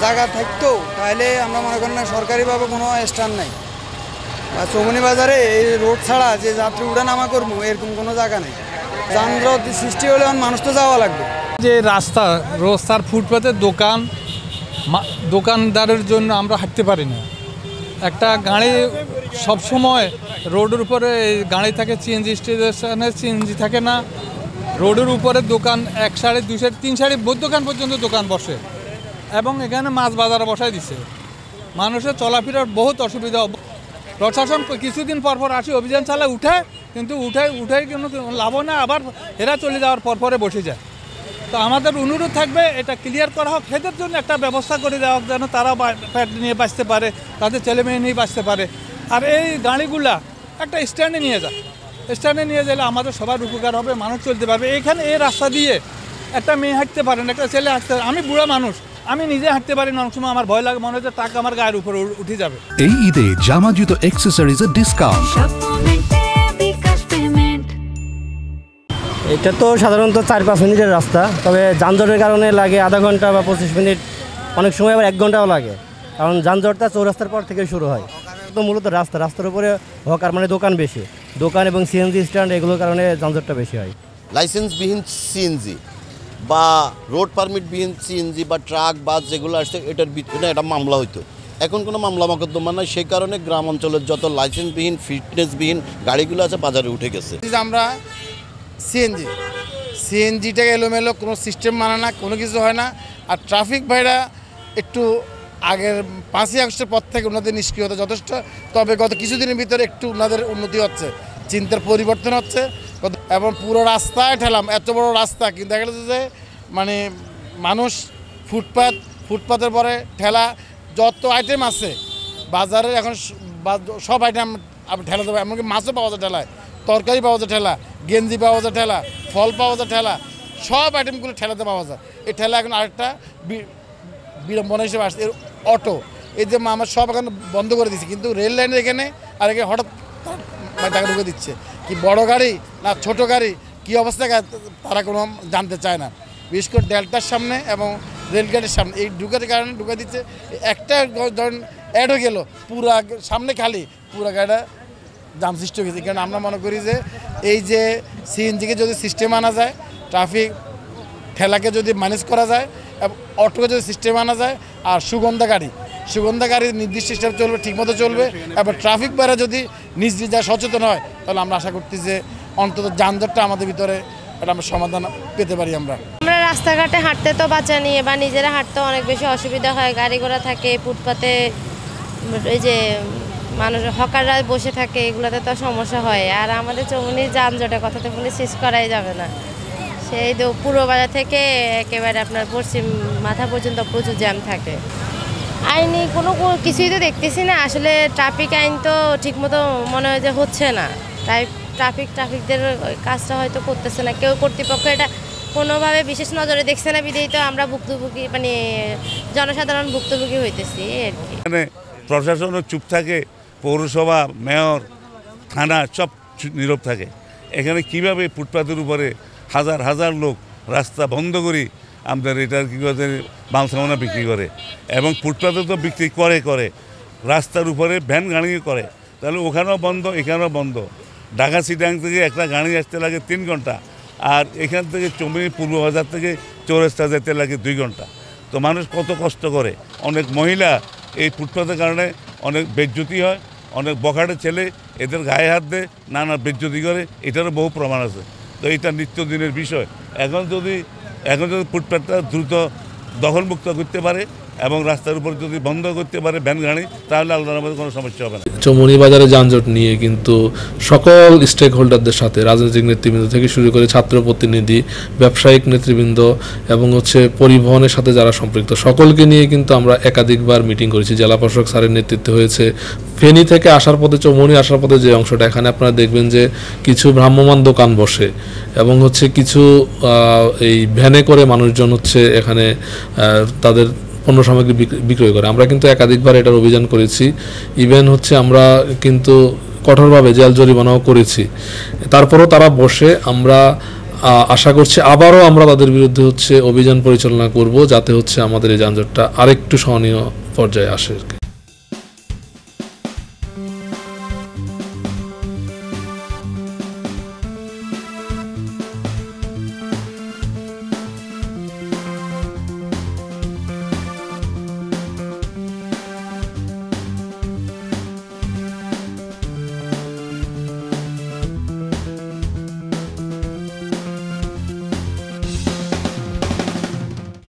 জায়গা থাকতো তাহলে আমরা মনে করি না সরকারিভাবে কোনো স্ট্যান্ড নাই, আর চৌমনি বাজারে এই রোড ছাড়া যে যাত্রী উঠানামা করবো এরকম কোনো জায়গা নেই। যানজট সৃষ্টি হলে মানুষ তো যাওয়া লাগবে। যে রাস্তার ফুটপাতের দোকানদারের জন্য আমরা হাঁটতে পারি না। একটা গাড়ি সবসময় রোডের উপরে গাড়ি থাকে, সিএনজি স্টেশনে সিএনজি থাকে না, রোডের উপরে দোকান 1 সারি 2 সারি 3 সারি দোকান পর্যন্ত দোকান বসে, এবং এখানে মাছ বাজার বসায় দিছে। মানুষের চলাফেরার বহুত অসুবিধা। প্রশাসন কিছুদিন পরপর আসি অভিযান চালায়, উঠায়, কিন্তু উঠাই কোনো লাভ না, আবার এরা চলে যাওয়ার পরে বসে যায়। তো আমাদের অনুরোধ থাকবে এটা ক্লিয়ার করা হোক, এদের জন্য একটা ব্যবস্থা করে দেওয়া হোক যেন তারা পেট নিয়ে বাঁচতে পারে, তাদের ছেলে মেয়ে নিয়ে বাঁচতে পারে। আর এই গাড়িগুলা একটা স্ট্যান্ডে নিয়ে যায়, স্ট্যান্ডে নিয়ে গেলে আমাদের সবার উপকার হবে, মানুষ চলতে পারবে। এইখানে এই রাস্তা দিয়ে একটা মেয়ে হাঁটতে পারে না, একটা ছেলে হাঁটতে পারে। আমি বুড়া মানুষ, আমি নিজে হাঁটতে পারি না, অনেক সময় আমার ভয় লাগে, মনে হচ্ছে টাকা আমার গায়ের উপরে উঠে যাবে। এই ঈদে জামা জুতো অ্যাক্সেসরিজের ডিসকাউন্ট। এটা তো সাধারণত 4-5 মিনিটের রাস্তা, তবে যানজটের কারণে লাগে আধা ঘন্টা বা 25 মিনিট, অনেক সময় আবার 1 ঘন্টাও লাগে, কারণ যানজটটা চৌরাস্তার পর থেকে শুরু হয়। তো মূলত রাস্তার উপরে হকার মানে দোকান বেশি, দোকান এবং সিএনজি স্ট্যান্ড এগুলোর কারণে যানজটটা বেশি হয়। লাইসেন্সবিহীন সিএনজি বা রোড পারমিটবিহীন সিএনজি বা ট্রাক বাস যেগুলো আসছে এটার ভিতরে একটা মামলা হইতো, এখন কোনো মামলা মকদ্দমা নাই। সেই কারণে গ্রাম অঞ্চলের যত লাইসেন্সবিহীন ফিটনেসবিহীন গাড়িগুলো আছে বাজারে উঠে গেছে। আমরা সিএনজিটাকে এলোমেলো, কোনো সিস্টেম মানে না, কোনো কিছু হয় না। আর ট্রাফিক ভাইরা একটু আগের 5ই আগস্টের পর থেকে ওনাদের নিষ্ক্রিয়তা যথেষ্ট, তবে গত কিছুদিনের ভিতরে একটু ওনাদের উন্নতি হচ্ছে, চিন্তার পরিবর্তন হচ্ছে। এবং পুরো রাস্তায় ঠেলাম, এত বড় রাস্তা, কিন্তু দেখা যাচ্ছে যে মানে মানুষ ফুটপাতের পরে ঠেলা, যত আইটেম আছে বাজারে এখন সব আইটেম ঠেলা দেবে। এমনকি মাছও পাওয়া যায় ঠেলায়, তরকারি পাওয়া যায় ঠেলা, গেঞ্জি পাওয়া যায় ঠেলা, ফল পাওয়া যায় ঠেলা, সব আইটেমগুলো ঠেলাতে পাওয়া যায়। এই ঠেলা এখন আরেকটা বিড়ম্বনা হিসেবে আসছে। এর অটো, এই যে আমার সব এখন বন্ধ করে দিচ্ছে, কিন্তু রেল লাইনের এখানে আর এখানে হঠাৎ টাকা ঢুকে দিচ্ছে। কি বড় গাড়ি না ছোট গাড়ি, কী অবস্থা তারা কোনো জানতে চায় না। বিশেষ করে ডেল্টার সামনে এবং রেলগেটের সামনে এই ঢুকার কারণে ঢুকে দিচ্ছে। একটা ধরেন অ্যাড হয়ে গেল, পুরা সামনে খালি, পুরা গাড়িটা জাম সৃষ্টি হয়ে গেছে। কারণ আমরা মনে করি যে এই যে সিএনজিকে যদি সিস্টেম আনা যায়, ট্রাফিক ঠেলাকে যদি ম্যানেজ করা যায়, অটোকে যদি সিস্টেম আনা যায়, আর সুগন্ধা গাড়ি নির্দিষ্ট সিস্টেম চলবে, ঠিকমতো চলবে, এবং ট্রাফিক বাইরে যদি নিজ নিজে সচেতন হয়, তাহলে আমরা আশা করছি যে অন্তত যানজটটা আমাদের ভিতরে এটা আমরা সমাধান পেতে পারি। আমরা রাস্তাঘাটে হাঁটতে তো বাচ্চা নিয়ে বা নিজেরা হাঁটতে অনেক বেশি অসুবিধা হয়, গাড়ি ঘোড়া থাকে, ফুটপাতে এই যে মানুষ হকাররা বসে থাকে, এগুলোতে তো সমস্যা হয়। আর আমাদের চৌমুনির যানজটের কথা তো বলে শেষ করাই যাবে না। সেই তো পূর্ব বাজার থেকে একেবারে আপনার পশ্চিম মাথা পর্যন্ত প্রচুর জ্যাম থাকে। আইনি কোনো কিছুই তো দেখতেছি না আসলে। ট্রাফিক আইন তো ঠিকমতো মনে হয় যে হচ্ছে না, তাই ট্রাফিকদের কাজটা হয়তো করতেছে না কেউ, কর্তৃপক্ষ এটা কোনোভাবে বিশেষ নজরে দেখছে না, বিধেই তো আমরা ভুক্তভোগী, মানে জনসাধারণ ভুক্তভোগী হইতেছি আর কি। মানে প্রশাসনও চুপ থাকে, পৌরসভা, মেয়র, থানা সব নীরব থাকে। এখানে কিভাবে ফুটপাতের উপরে হাজার হাজার লোক রাস্তা বন্ধ করি আমাদের এটার কী করে মাল সামানা বিক্রি করে, এবং ফুটপাতে তো বিক্রি করে রাস্তার উপরে ভ্যান গাড়ি করে, তাহলে ওখানেও বন্ধ এখানেও বন্ধ। ঢাকা চিটাং থেকে একটা গাড়ি আসতে লাগে 3 ঘন্টা, আর এখান থেকে চৌমুনি পূর্ব বাজার থেকে চৌরাস্তা যেতে লাগে 2 ঘন্টা। তো মানুষ কত কষ্ট করে। অনেক মহিলা এই ফুটপাতের কারণে অনেক বেজ্জতি হয়, অনেক বখাটে ছেলে এদের গায়ে হাত দেয়, নানা বেজ্জতি করে, এটারও বহু প্রমাণ আছে। তো এটা নিত্যদিনের বিষয়। এখন যদি ফুটপাতটা দ্রুত দখলমুক্ত করতে পারে এবং রাস্তার উপর যদি বন্ধ করতে পারে ভ্যান গাড়ি, তাহলে আল্লাহর মধ্যে কোনো সমস্যা হবে না। চৌমুনি বাজারে যানজট নিয়ে কিন্তু সকল স্টেক হোল্ডারদের সাথে, রাজনৈতিক নেতৃবৃন্দ থেকে শুরু করে ছাত্র প্রতিনিধি, ব্যবসায়িক নেতৃবৃন্দ এবং পরিবহনের সাথে যারা সম্পৃক্ত, সকলকে নিয়ে কিন্তু আমরা একাধিকবার মিটিং করেছি। জেলা প্রশাসক স্যারের নেতৃত্বে হয়েছে। ফেনী থেকে আসার পথে, চৌমুনি আসার পথে যে অংশটা, এখানে আপনারা দেখবেন যে কিছু ভ্রাম্যমাণ দোকান বসে এবং কিছু এই ভ্যানে করে মানুষজন এখানে তাদের পণ্য সামগ্রী বিক্রয় করে। আমরা কিন্তু একাধিকবার এটার অভিযান করেছি। ইভেন আমরা কিন্তু কঠোরভাবে জেল জরিমানাও করেছি। তারপরও তারা বসে, আমরা আশা করছি আবারও আমরা তাদের বিরুদ্ধে হচ্ছে অভিযান পরিচালনা করব, যাতে হচ্ছে আমাদের এই যানজটটা আরেকটু সহনীয় পর্যায়ে আসে আর কি।